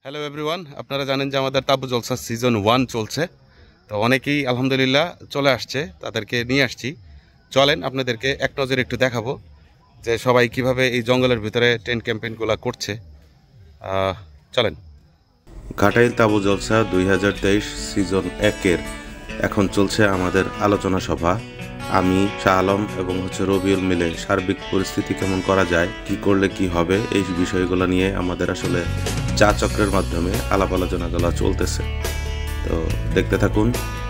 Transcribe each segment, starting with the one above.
Hello everyone, আপনারা জানেন যে আমাদের তাবু জলসা সিজন 1 চলছে। তো অনেকেই আলহামদুলিল্লাহ চলে আসছে, তাদেরকে নিয়ে আসছি। চলেন আপনাদেরকে এক নজরে একটু দেখাবো যে সবাই কিভাবে এই জঙ্গলের ভিতরে টেন্ট ক্যাম্পেইনগুলো করছে। চলেন। ঘাটাইল তাবু জলসা 2023 সিজন 1-এর এখন চলছে আমাদের আলোচনা সভা। আমি শাহ আলম এবং রবিউল মিলে সার্বিক পরিস্থিতি কেমন করা যায়, কি করলে কি হবে, এই বিষয়গুলো নিয়ে আমাদের আসলে চা চক্রের মাধ্যমে আলাপ আলোচনাগুলো চলতেছে। তো দেখতে থাকুন,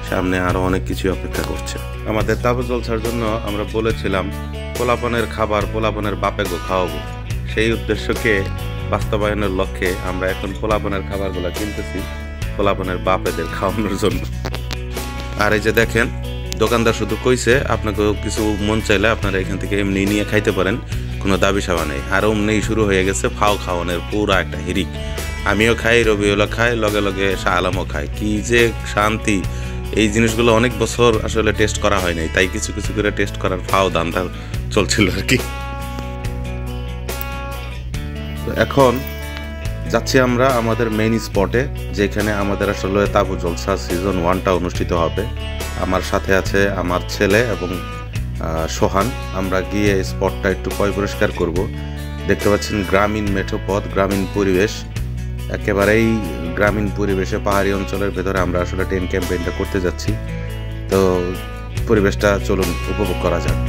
সামনে আরো অনেক কিছু অপেক্ষা করছে। আমাদের তাবু জলসার জন্য আমরা বলেছিলাম পোলাপনের খাবার পোলাপনের বাপে গো খাওয়াবো। সেই উদ্দেশ্যকে বাস্তবায়নের লক্ষ্যে আমরা এখন পোলাপনের খাবারগুলো কিনতেছি পোলাপনের বাপেদের খাওয়ানোর জন্য। আর এই যে দেখেন, দোকানদার শুধু কইছে আপনাকেও কিছু মন চাইলে আপনারা এখান থেকে এমনি নিয়ে খাইতে পারেন, কোনো দাবি সাবা নেই। আর অমনি শুরু হয়ে গেছে ফাও খাওয়ানোর পুরা একটা হিরিক। আমিও খাই, রবিউলও খাই, লগে লগে শাহ আলমও খাই। কি যে শান্তি! এই জিনিসগুলো অনেক বছর আসলে টেস্ট করা হয় নাই, তাই কিছু কিছু করে টেস্ট করার ফাও দান্দা চলছিল আর কি। তো এখন যাচ্ছি আমরা আমাদের মেইন স্পটে, যেখানে আমাদের আসলে তাবু জলসা সিজন 1টা অনুষ্ঠিত হবে। আমার সাথে আছে আমার ছেলে এবং সোহান। আমরা গিয়ে স্পটটা একটু পরিষ্কার করব। দেখতে পাচ্ছেন গ্রামীণ মেঠোপথ, গ্রামীণ পরিবেশ, একেবারেই গ্রামীণ পরিবেশে পাহাড়ি অঞ্চলের ভেতরে আমরা আসলে টেন্ট ক্যাম্পেইনটা করতে যাচ্ছি। তো পরিবেশটা চলুন উপভোগ করা যাক।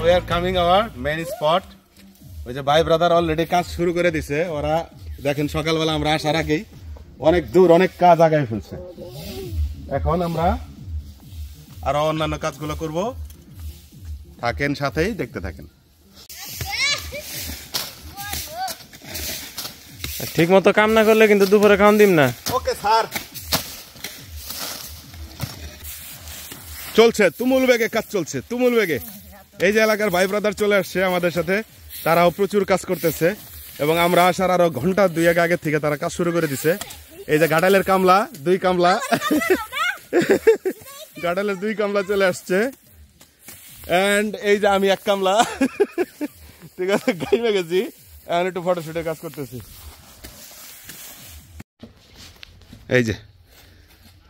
We are coming our main spot. ওই যে ভাই ব্রাদার অলরেডি কাজ শুরু করে দিছে। ওরা দেখেন সকালবেলা আমরা আসার আগেই অনেক দূর অনেক কাজ আগায় ফেলছে। এখন আমরা আরো অন্যান্য কাজগুলো করব, থাকেন সাথেই, দেখতে থাকেন। ঠিক মতো কাম না করলে কিন্তু দুপুরে খাওয়ান দিম না। Okay sir. চলছে তুমুল বেগে কাজ চলছে, তুমুল বেগে। এই যে এলাকার ভাই ব্রাদার চলে আসছে আমাদের সাথে, তারাও প্রচুর কাজ করতেছে এবং আমরা আসার আরো ঘন্টা 2 আগে থেকে তারা কাজ শুরু করে দিছে। এই যে ঘাটালের কামলা, 2 কামলা ঘাটালের 2 কামলা চলে আসছে। এন্ড এই যে আমি 1 কামলা, ঠিক আছে, গাইমে গেছি, এখন একটু ফটোশুটের কাজ করতেছি। এই যে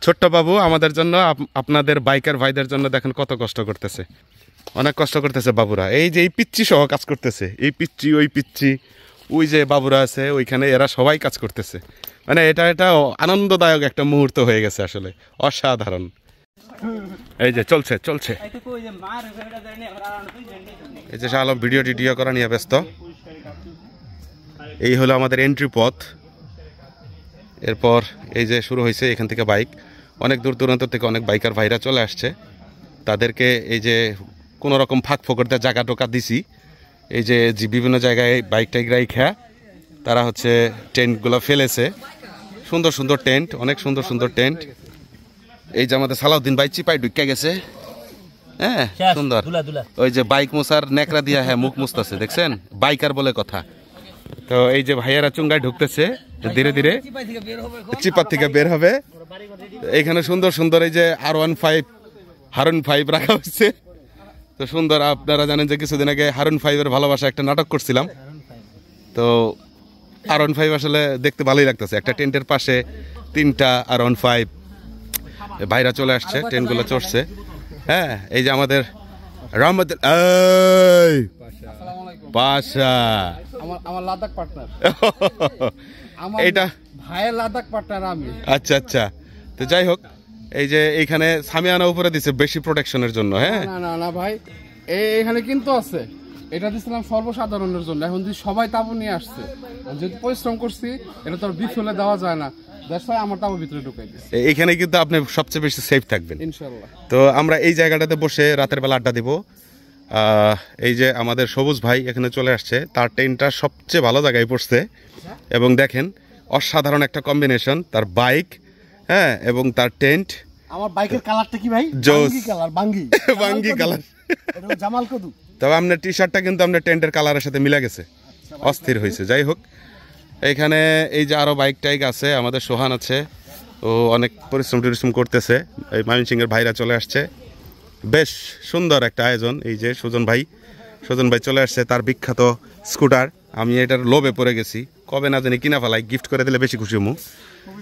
ছোট্ট বাবু আমাদের জন্য, আপনাদের বাইকার ভাইদের জন্য দেখেন কত কষ্ট করতেছে, অনেক কষ্ট করতেছে বাবুরা। এই যে এই পিচ্চি সহ কাজ করতেছে, এই পিচ্চি ওই পিচ্চি, ওই যে বাবুরা আছে ওইখানে, এরা সবাই কাজ করতেছে। মানে এটা আনন্দদায়ক একটা মুহূর্ত হয়ে গেছে, আসলে অসাধারণ। এই যে চলছে চলছে, এই যে শাহ আলম ভিডিও করা নিয়ে ব্যস্ত। এই হলো আমাদের এন্ট্রি পথ। এরপর এই যে শুরু হয়েছে এখান থেকে বাইক, অনেক দূর দূরান্ত থেকে অনেক বাইকার ভাইরা চলে আসছে। তাদেরকে এই যে কোনো রকম ফাঁক ফোকরতে জায়গা টোকা দিছি। এই যে বিভিন্ন জায়গায় বাইক টাইক রাইখা তারা টেন্টগুলো ফেলেছে, সুন্দর সুন্দর টেন্ট, অনেক সুন্দর সুন্দর টেন্ট। এই যে আমাদের সালাউদ্দিন ভাই চিপাই ঢুকে গেছে, হ্যাঁ সুন্দর। ওই যে বাইক মোছার নেকড়া দিয়া হ্যাঁ মুখ মুছতেছে, দেখছেন, বাইকার বলে কথা। তো এই যে ভাইয়ারা চুঙ্গায় ঢুকতেছে, ধীরে ধীরে চিপার থেকে বের হবে। এইখানে সুন্দর সুন্দর এই যে R15 রাখা হচ্ছে, তো সুন্দর। আপনারা জানেন যে কিছুদিন আগে R15-এর ভালোবাসা একটা নাটক করছিলাম। তো R15 আসলে দেখতে ভালোই লাগতেছে। একটা টেন্টের পাশে 3টা R15 ভাইরা চলে আসছে, ট্রেনগুলো চড়ছে। হ্যাঁ, এই যে আমাদের রহমতুল পাশা আমার লাদাখ পার্টনার এটা ভাইয়ের লাদাখ পার্টনার আমি। আচ্ছা আচ্ছা, তো যাই হোক, এই যে এইখানে সামিয়ানা উপরে দিছে বেশি প্রোটেকশনের জন্য। হ্যাঁ না না না ভাই, এখানে কিন্তু আছে, এটা দিছিলাম সর্বসাধারণের জন্য। এখন যদি সবাই তাবু নিয়ে আসছে, যদি পরিশ্রম করছি, এটা তো আর বিফলে দেওয়া যায় না। আমার তাবুর ভিতরে ঢুকাই দিচ্ছি। এইখানে কিন্তু আপনি সবচেয়ে বেশি সেফ থাকবেন ইনশাআল্লাহ। তো আমরা এই জায়গাটাতে বসে রাতের বেলা আড্ডা দিব। এই যে আমাদের সবুজ ভাই এখানে চলে আসছে, তার টেন্টটা সবচেয়ে ভালো জায়গায় পড়ছে এবং দেখেন অসাধারণ একটা কম্বিনেশন, তার বাইক, হ্যাঁ, এবং তার টেন্ট। আমার বাইকের কালারটা কি ভাই? জোস কালার, বাঙ্গি বাঙ্গি কালার। এটা জামাল কদু। তবে আপনার টি শার্টটা কিন্তু আপনার টেন্টের কালারের সাথে মিলে গেছে, অস্থির হয়েছে। যাই হোক, এইখানে এই যে আরো বাইক টাইক আছে, আমাদের সোহান আছে, ও অনেক পরিশ্রম করতেছে। এই ময়মনসিংহের ভাইরা চলে আসছে, বেশ সুন্দর একটা আয়োজন। এই যে সুজন ভাই চলে আসছে, তার বিখ্যাত স্কুটার। আমি এটার লোভে পড়ে গেছি, কবে না জানি কিনা ফেলাই, গিফট করে দিলে বেশি খুশি হমু।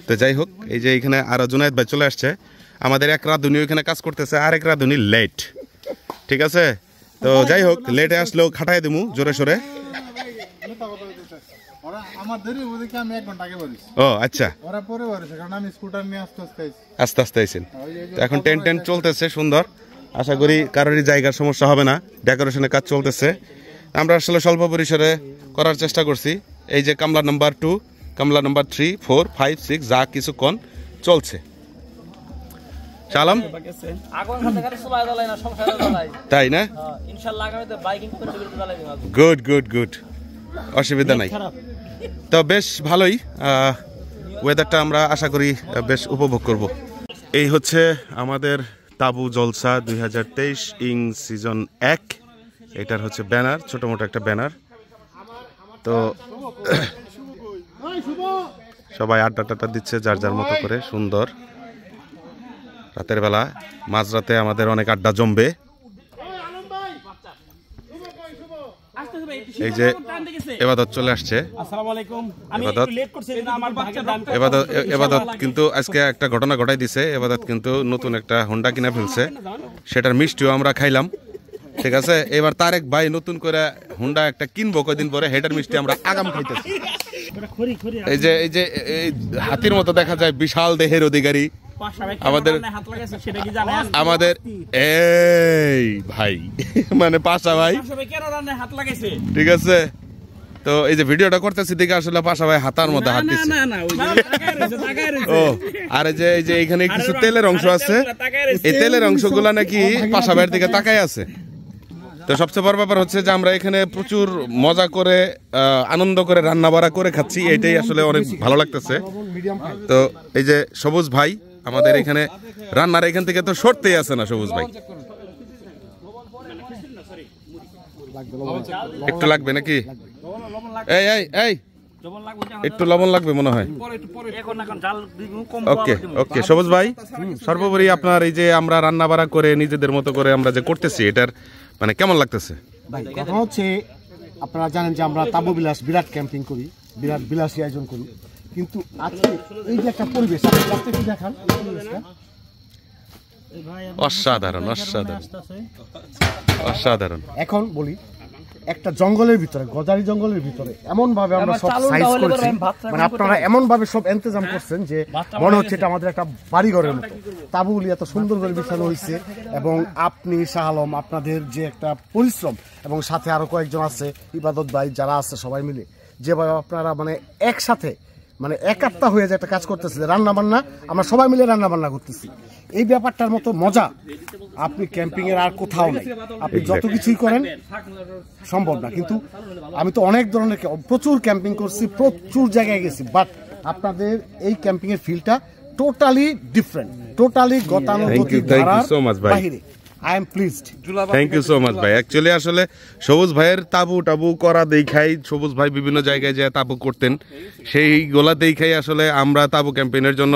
তো যাই হোক, এই যে এখানে আরো জুনায়েদ ভাই চলে আসছে। আমাদের এক রাধুনি ওইখানে কাজ করতেছে, আর এক রাধুনি লেট, ঠিক আছে। তো যাই হোক, লেটে আসলেও খাটাই দিমু জোরে সোরে। ও আচ্ছা, আস্তে আস্তে আইছেন। এখন টেন্ট চলতেছে সুন্দর, আশা করি কারোরই জায়গার সমস্যা হবে না। ডেকোরেশনের কাজ চলতেছে, আমরা আসলে স্বল্প পরিসরে করার চেষ্টা করছি। এই যে কামলা নাম্বার 2, কামলা নাম্বার 3, 4, 5, 6 যা কিছুক্ষণ চলছে। সালাম, তাই না? গুড গুড গুড, অসুবিধা নাই। তো বেশ ভালোই ওয়েদারটা আমরা আশা করি বেশ উপভোগ করব। এই হচ্ছে আমাদের তাবু জলসা 2023 ইং সিজন 1। এটার হচ্ছে ব্যানার, ছোট মোটো একটা ব্যানার। তো সবাই আড্ডা টাড্ডা দিচ্ছে যার যার মতো করে, সুন্দর রাতের বেলা। মাঝরাতে আমাদের অনেক আড্ডা জমবে। এই যে এবাদত চলে আসছে, এবাদত কিন্তু আজকে একটা ঘটনা ঘটাই দিছে। এবাদত কিন্তু নতুন একটা হোন্ডা কিনে ফেলছে, সেটার মিষ্টিও আমরা খাইলাম, ঠিক আছে। এবার তারেক ভাই নতুন করে হোন্ডা একটা কিনবো কয়দিন পরে, হেটার মিষ্টি আমরা আগাম খাইতেছি। এই যে এই হাতির মতো দেখা যায়, বিশাল দেহের অধিকারী আমাদের এই ভাই, মানে পাশা ভাই, ঠিক আছে। তো এই যে ভিডিওটা করতেছি দেখে আসলে পাশা ভাই হাতার মধ্যে হাত দিচ্ছে। ও আর এই যে এখানে কিছু তেলের অংশ আছে, এই তেলের অংশগুলা নাকি পাশা ভাইয়ের দিকে তাকায় আছে। তো সবচেয়ে বড় ব্যাপার হচ্ছে যে আমরা এখানে প্রচুর মজা করে আনন্দ করে রান্না বাড়া করে খাচ্ছি, এটাই আসলে অনেক ভালো লাগতেছে। তো এই যে সবুজ ভাই আমাদের এখানে রান্নার এখান থেকে তো সরতেই আছে না। সবুজ ভাই একটু লাগবে নাকি? এই এই এই একটু লবণ লাগবে মনে হয়। ওকে ওকে সবুজ ভাই, সর্বোপরি আপনার এই যে আমরা রান্না বাড়া করে নিজেদের মতো করে আমরা যে করতেছি, এটার মানে কেমন লাগতেছে? ভাই কথা হচ্ছে, আপনারা জানেন যে আমরা তাবু বিলাস বিরাট ক্যাম্পিং করি, বিরাট বিলাসী আয়োজন করি, কিন্তু আজকে এই যে একটা পরিবেশ, আপনি কি দেখান, অসাধারণ অসাধারণ অসাধারণ। এখন বলি, একটা জঙ্গলের ভিতরে, গজারি জঙ্গলের ভিতরে এমন ভাবে আমরা সব সাইজ করছি, মানে আপনারা এমন ভাবে সব ইন্তজাম করছেন যে মনে হচ্ছে এটা আমাদের একটা বাড়িঘরের মতো। তাবুগুলি এত সুন্দর করে বিছানো হয়েছে, এবং আপনি শাহ আলম, আপনাদের যে একটা পরিশ্রম, এবং সাথে আরো কয়েকজন আছে, ইবাদত ভাই, যারা আছে সবাই মিলে যেভাবে আপনারা মানে একসাথে মানে একাত্তা হয়ে যে একটা কাজ করতেছে, রান্না বান্না, আমরা সবাই মিলে রান্না বান্না করতেছি, এই ব্যাপারটার মতো মজা আপনি ক্যাম্পিং এর আর কোথাও নেই। আপনি যত কিছুই করেন সম্ভব না। কিন্তু আমি তো অনেক ধরনের প্রচুর ক্যাম্পিং করছি, প্রচুর জায়গায় গেছি, বাট আপনাদের এই ক্যাম্পিং এর ফিলটা টোটালি ডিফারেন্ট, টোটালি গতানুগতিক ধারার বাইরে। I am pleased. Thank you so much ভাই। অ্যাকচুয়ালি আসলে সবুজ ভাইয়ের তাবু করা দেখাই, সবুজ ভাই বিভিন্ন জায়গায় যায় তাবু করতেন, সেই গোলা দেখাই আসলে আমরা তাবু ক্যাম্পেইনের জন্য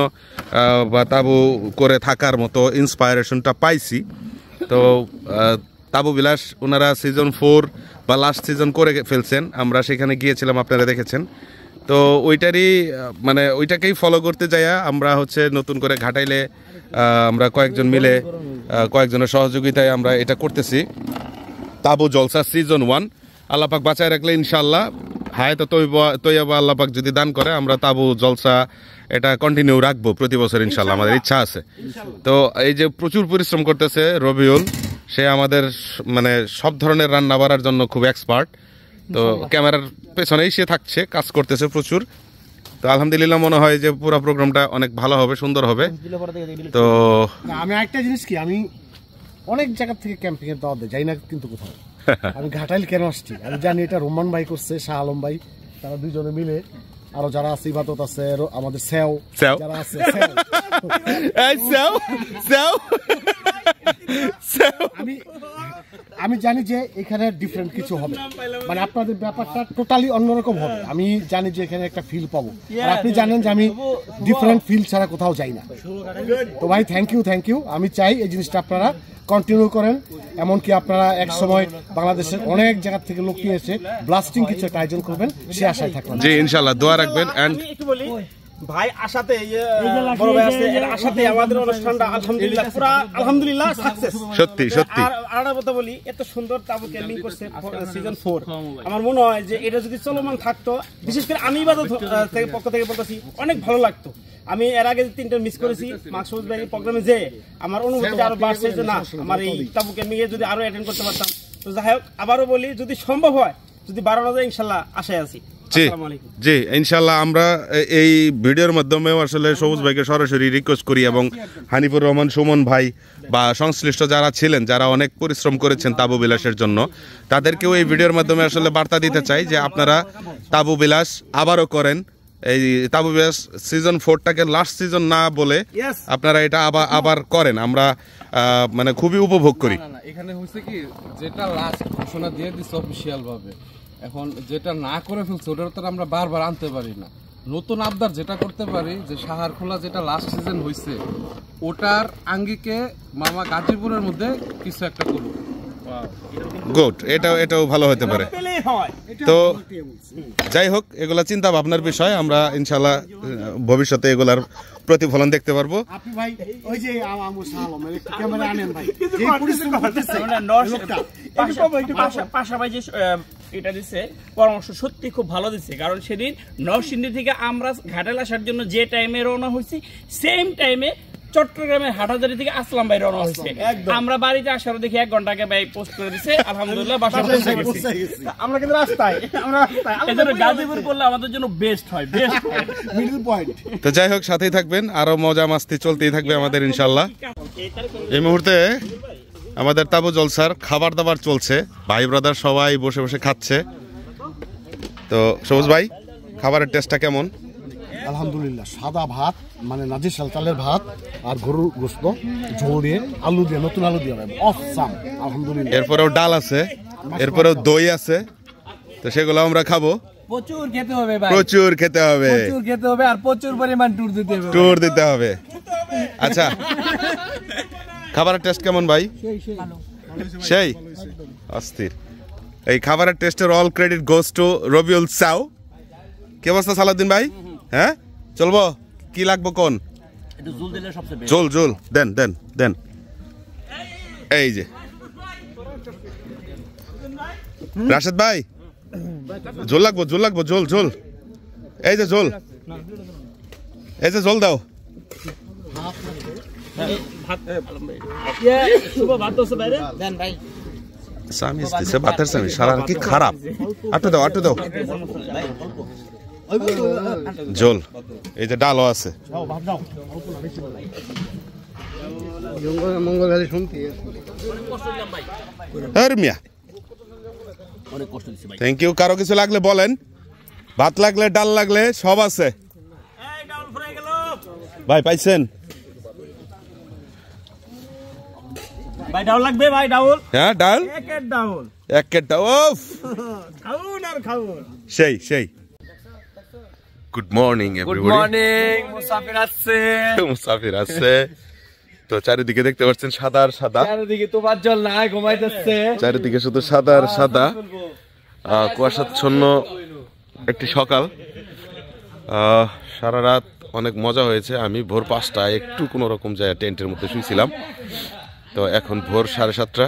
বা তাবু করে থাকার মতো ইন্সপায়ারেশনটা পাইছি। তো তাবু বিলাস ওনারা সিজন 4 বা লাস্ট সিজন করে ফেলছেন, আমরা সেখানে গিয়েছিলাম, আপনারা দেখেছেন। তো ওইটারই মানে ওইটাকেই ফলো করতে যাইয়া আমরা হচ্ছে নতুন করে ঘাটাইলে আমরা কয়েকজন মিলে কয়েকজনের সহযোগিতায় আমরা এটা করতেছি। তাবু জলসা সিজন 1 আল্লাহ পাক বাঁচায় রাখলে ইনশাআল্লাহ হায়াত তৈয়বা আল্লাহ পাক যদি দান করে আমরা তাবু জলসা এটা কন্টিনিউ রাখবো প্রতি বছর ইনশাআল্লাহ, আমাদের ইচ্ছা আছে। তো এই যে প্রচুর পরিশ্রম করতেছে রবিউল, সে আমাদের মানে সব ধরনের রান্না বাড়ার জন্য খুব এক্সপার্ট। তো ক্যামেরার পেছনেই সে থাকছে, কাজ করতেছে প্রচুর। তো আলহামদুলিল্লাহ মনে হয় যে পুরো প্রোগ্রামটা অনেক ভালো হবে, সুন্দর হবে। তো আমি একটা জিনিস কি, আমি অনেক জায়গা থেকে ক্যাম্পিং এর দাওয়াত যাই না কিন্তু কোথাও। আমি ঘাটাইল কেন আসছি আমি জানি, এটা রোমান ভাই করছে, শাহ আলম ভাই, তারা দুইজনে মিলে, আরো যারা আছে ইবাদত আছে, আমাদের সেও যারা আছে আমি জানি যে এখানে ডিফারেন্ট কিছু হবে, মানে আপনাদের ব্যাপারটা টোটালি অন্যরকম হবে। আমি জানি যে এখানে একটা ফিল পাবো, আর আপনি জানেন যে আমি ডিফারেন্ট ফিল ছাড়া কোথাও যাই না। তো ভাই থ্যাংক ইউ। আমি চাই এই জিনিসটা আপনারা কন্টিনিউ করেন, এমনকি আপনারা এক সময় বাংলাদেশের অনেক জায়গা থেকে লোক নিয়ে এসে ব্লাস্টিং কিছু একটা আয়োজন করবেন, সে আশায় থাকবেন। জি ইনশাআল্লাহ দোয়া রাখবেন। এন্ড ভাই আশাতে বড় ভাই আছে, এর আশাতে আমাদের অনুষ্ঠানটা আলহামদুলিল্লাহ পুরো আলহামদুলিল্লাহ সাকসেস। সত্যি আর একটা কথা বলি, এত সুন্দর তাবু ক্যাম্পিং করছে সিজন 4। আমার মনে হয় যে এটা যদি চলমান থাকতো, বিশেষ করে আমি ইবাদত থেকে পক্ষ থেকে বলতেছি, অনেক ভালো লাগতো। আমি এর আগে 3টা মিস করেছি মাকসুদ ভাই প্রোগ্রামে, যে আমার অনুভূতি আরো বাড়ছে যে না আমার এই তাবু ক্যাম্পিং এ যদি আরো অ্যাটেন্ড করতে পারতাম। তো যাই হোক, আবারও বলি যদি সম্ভব হয়, যদি বাড়ানো যায় ইনশাআল্লাহ আশায় আছি। জি ইনশাআল্লাহ আমরা এই ভিডিওর মাধ্যমেও আসলে সবুজ ভাইকে সরাসরি রিকোয়েস্ট করি, এবং হানিফুর রহমান সুমন ভাই বা সংশ্লিষ্ট যারা ছিলেন, যারা অনেক পরিশ্রম করেছেন তাবু বিলাসের জন্য, তাদেরকেও এই ভিডিওর মাধ্যমে আসলে বার্তা দিতে চাই যে আপনারা তাবু বিলাস আবারও করেন। এই তাবু বিলাস সিজন 4টাকে লাস্ট সিজন না বলে আপনারা এটা আবার করেন, আমরা মানে খুবই উপভোগ করি। এখানে হচ্ছে কি, যেটা লাস্ট ঘোষণা দিয়ে দিচ্ছে অফিসিয়াল ভাবে, এখন যেটা না করে ফেলছে ওটার তো আমরা বারবার আনতে পারি না। নতুন আবদার যেটা করতে পারি, যে সাহার খোলা যেটা লাস্ট সিজন হয়েছে ওটার আঙ্গিকে মামা গাজীপুরের মধ্যে কিছু একটা করুক। গুড, এটাও ভালো হতে পারে। তো যাই হোক, এগুলা চিন্তা ভাবনার বিষয়, আমরা ইনশাআল্লাহ ভবিষ্যতে এগুলার প্রতিফলন দেখতে পারবো। আপনি ভাই ওই যে ক্যামেরা আনেন ভাই, যে পরিশ্রম করতেছে পাশাপাশি যে এটা দিচ্ছে পরামর্শ সত্যি খুব ভালো দিচ্ছে, কারণ সেদিন নরসিংদী থেকে আমরা ঘাটাল আসার জন্য যে টাইমে রওনা হয়েছি, সেম টাইমে চট্টগ্রামের হাটহাজারী থেকে আসলাম ভাই রওনা হচ্ছে। আমরা বাড়িতে আসার দেখি 1 ঘন্টা আগে ভাই পোস্ট করে দিচ্ছে, আলহামদুলিল্লাহ বাসা পৌঁছে গেছি। আমরা কিন্তু রাস্তায় এজন্য গাজীপুর করলে আমাদের জন্য বেস্ট হয়, মিডল পয়েন্ট। তো যাই হোক, সাথেই থাকবেন, আরো মজা মাস্তি চলতেই থাকবে আমাদের ইনশাআল্লাহ। এই মুহূর্তে আমাদের তাবু জলসার খাবার দাবার চলছে, ভাই ব্রাদার সবাই বসে বসে খাচ্ছে। তো সবুজ ভাই, খাবারের টেস্টটা কেমন? আলহামদুলিল্লাহ, সাদা ভাত, মানে নাজির চালের ভাত আর গরুর গোশত ঝোল দিয়ে, আলু দিয়ে, নতুন আলু দিয়ে, অসাম আলহামদুলিল্লাহ। এরপরেও ডাল আছে, এরপরেও দই আছে, তো সেগুলো আমরা খাবো। প্রচুর খেতে হবে ভাই, প্রচুর খেতে হবে, আর প্রচুর পরিমাণ ট্যুর দিতে হবে। আচ্ছা, খাবারের টেস্ট কেমন ভাই? সেই অস্থির। এই খাবারের টেস্টের all credit goes to Robiul সাউ। কি অবস্থা সালাউদ্দিন ভাই? হ্যাঁ চলবো, কি লাগবো কোন? ঝোল দেন। এই যে রাশেদ ভাই, ঝোল লাগবো, ঝোল। এই যে ঝোল, দাও। ভাতের স্বামী সারা কি খারাপ। আটু দাও। ঝোল, এই যে ডালও আছে। Thank you. কারো কিছু লাগলে বলেন, ভাত লাগলে, ডাল লাগলে সব আছে ভাই। পাইছেন ভাই? ডাউল লাগবে ভাই, ডাউল। হ্যাঁ ডাল, এক ডাউল। সেই গুড মর্নিং এভরিবডি। মুসাফির আছে। তো চারিদিকে দেখতে পাচ্ছেন সাদা, চারিদিকে তোমার জল না ঘুমাইতেছে, চারিদিকে শুধু সাদা কুয়াশাচ্ছন্ন একটি সকাল। সারা রাত অনেক মজা হয়েছে। আমি ভোর 5টায় একটু কোনো রকম যায় টেন্টের মধ্যে শুয়েছিলাম। তো এখন ভোর 7:30।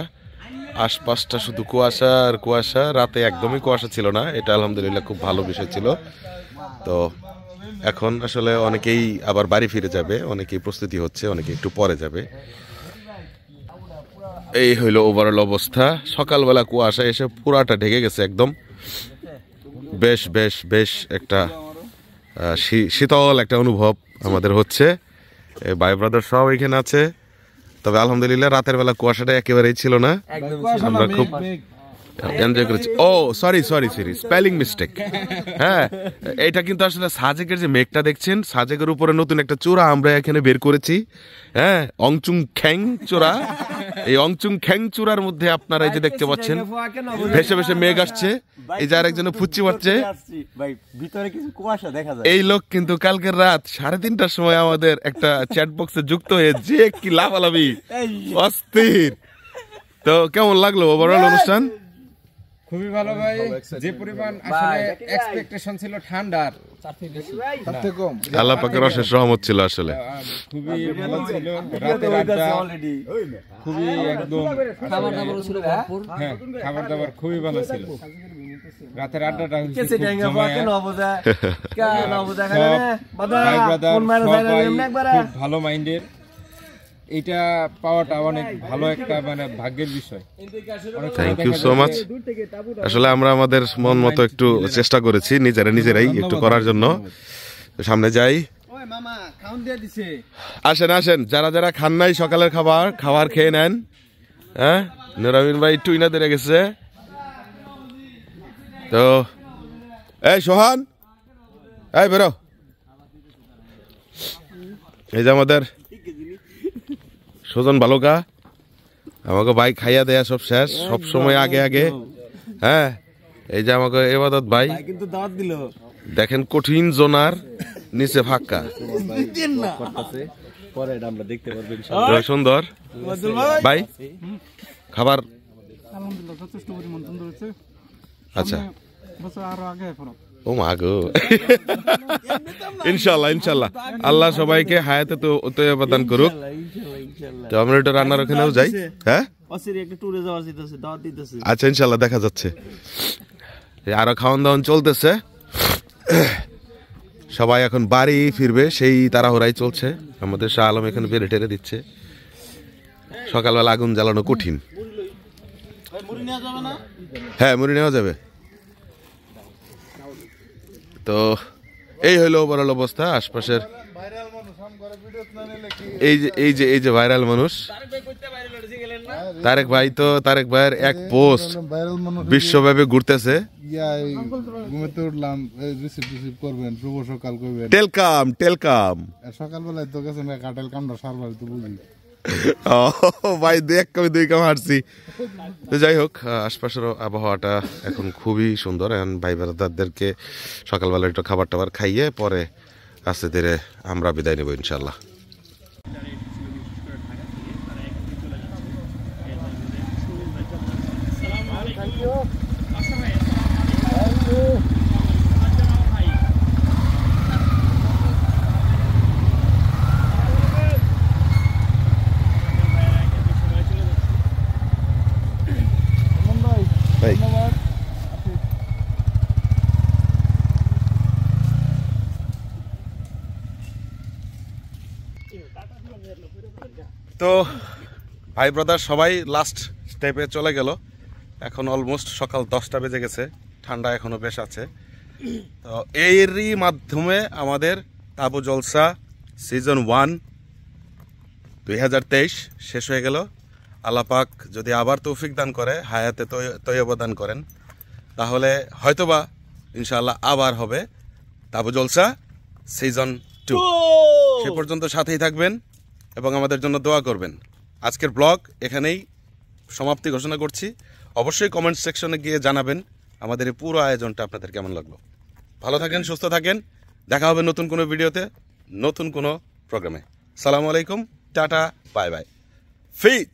আশপাশটা শুধু কুয়াশা আর কুয়াশা, রাতে একদমই কুয়াশা ছিল না, এটা আলহামদুলিল্লাহ খুব ভালো বিষয় ছিল। তো এখন আসলে অনেকেই আবার বাড়ি ফিরে যাবে, অনেকেই প্রস্তুতি হচ্ছে, অনেকে একটু পরে যাবে। এই হইল ওভারঅল অবস্থা। সকালবেলা কুয়াশা এসে পুরাটা ঢেকে গেছে একদম। বেশ বেশ বেশ একটা শীতল একটা অনুভব আমাদের হচ্ছে। ভাই ব্রাদার সব এখানে আছে। তবে আলহামদুলিল্লাহ রাতের বেলা কুয়াশাটা একেবারেই ছিল না, আমরা খুব এনজয় করেছি। Oh sorry sorry sorry, spelling mistake. হ্যাঁ, এটা কিন্তু আসলে সাজেকের যে মেঘটা দেখছেন, সাজেকের উপরে নতুন একটা চূড়া আমরা এখানে বের করেছি। হ্যাঁ, অংচুং খ্যাং চূড়া। এই অংচুং খ্যাং চূড়ার মধ্যে আপনারা এই যে দেখতে পাচ্ছেন ভেসে ভেসে মেঘ আসছে, এই যে আরেকজনে ফুচি মারছে। এই লোক কিন্তু কালকের রাত 3:30টার সময় আমাদের একটা চ্যাট বক্সে যুক্ত হয়ে যে কি লাফালাফি, অস্থির। তো কেমন লাগলো ওভারঅল অনুষ্ঠান? খুবই ভালো ভাই, যে পরিমাণ আসলে এক্সপেকটেশন ছিল ঠান্ডার তার থেকে কম। আল্লাহ পাকের অশেষ রহমত ছিল আসলে। খুবই ভালো ছিল, রাতের আড্ডা খুবই একদম, খাবার দাবার ছিল ভরপুর। হ্যাঁ, খাবার দাবার খুবই ভালো ছিল। রাতের আড্ডাটা খুব ভালো মাইন্ডের। এটা পাওয়াটা অনেক ভালো একটা মানে ভাগ্যের বিষয়। Thank you so much. আসলে আমরা আমাদের মন মতো একটু চেষ্টা করেছি নিজেরাই একটু করার জন্য। সামনে যাই, আসেন আসেন, যারা যারা খান নাই সকালের খাবার খেয়ে নেন। হ্যাঁ, নুরামিন ভাই একটু ইনা দিয়ে গেছে। তো এই সোহান, এই বেরো। এই যে আমাদের সুজন বালুকা, আমাকে ভাই খাইয়া দেয়া সব শেষ, সব সময় আগে আগে। হ্যাঁ, এই যে আমাকে এবাদত ভাই কিন্তু দাওয়াত দিল, দেখেন কঠিন জোনার নিচে ফাঁকা, সুন্দর ভাই খাবার। আচ্ছা, ও মা গো, ইনশাল্লাহ ইনশাল্লাহ আল্লাহ সবাইকে হায়াতে তো প্রদান করুক। তো আমরা একটু রান্নার ওখানেও যাই। হ্যাঁ, আচ্ছা ইনশাল্লাহ দেখা যাচ্ছে। আরো খাওয়ান দাওয়ান চলতেছে, সবাই এখন বাড়ি ফিরবে সেই তাড়াহুড়াই চলছে। আমাদের শাহ আলম এখানে বেড়ে টেরে দিচ্ছে। সকালবেলা আগুন জ্বালানো কঠিন। হ্যাঁ, মুড়ি নেওয়া যাবে। তো এই হইলো ওভারঅল অবস্থা আশপাশের। এই যে ভাইরাল মানুষ তারেক ভাই, তো তারেক ভাইয়ের এক পোস্ট বিশ্বব্যাপী ঘুরতেছে। সকালবেলায় তো গেছে কাটেল কামটা সারবার তো বুঝি ভাই, দুই কাম হারছি। তো যাই হোক, আশপাশের আবহাওয়াটা এখন খুবই সুন্দর। এখন ভাই ব্রাদারদেরকে সকালবেলা একটু খাবার টাবার খাইয়ে পরে আস্তে ধীরে আমরা বিদায় নেব ইনশাল্লাহ। তো ভাই ব্রাদার সবাই লাস্ট স্টেপে চলে গেল। এখন অলমোস্ট সকাল 10টা বেজে গেছে, ঠান্ডা এখনো বেশ আছে। তো এরই মাধ্যমে আমাদের তাবু জলসা সিজন 1 2023 শেষ হয়ে গেল। আল্লাহ পাক যদি আবার তৌফিক দান করে, হায়াতে তৈয়ব দান করেন, তাহলে হয়তোবা ইনশাআল্লাহ আবার হবে তাবু জলসা সিজন 2। সে পর্যন্ত সাথেই থাকবেন এবং আমাদের জন্য দোয়া করবেন। আজকের ব্লগ এখানেই সমাপ্তি ঘোষণা করছি। অবশ্যই কমেন্ট সেকশনে গিয়ে জানাবেন আমাদের এই পুরো আয়োজনটা আপনাদের কেমন লাগলো। ভালো থাকেন, সুস্থ থাকেন, দেখা হবে নতুন কোনো ভিডিওতে, নতুন কোনো প্রোগ্রামে। আসসালামু আলাইকুম, টাটা, বাই বাই, ফিচ।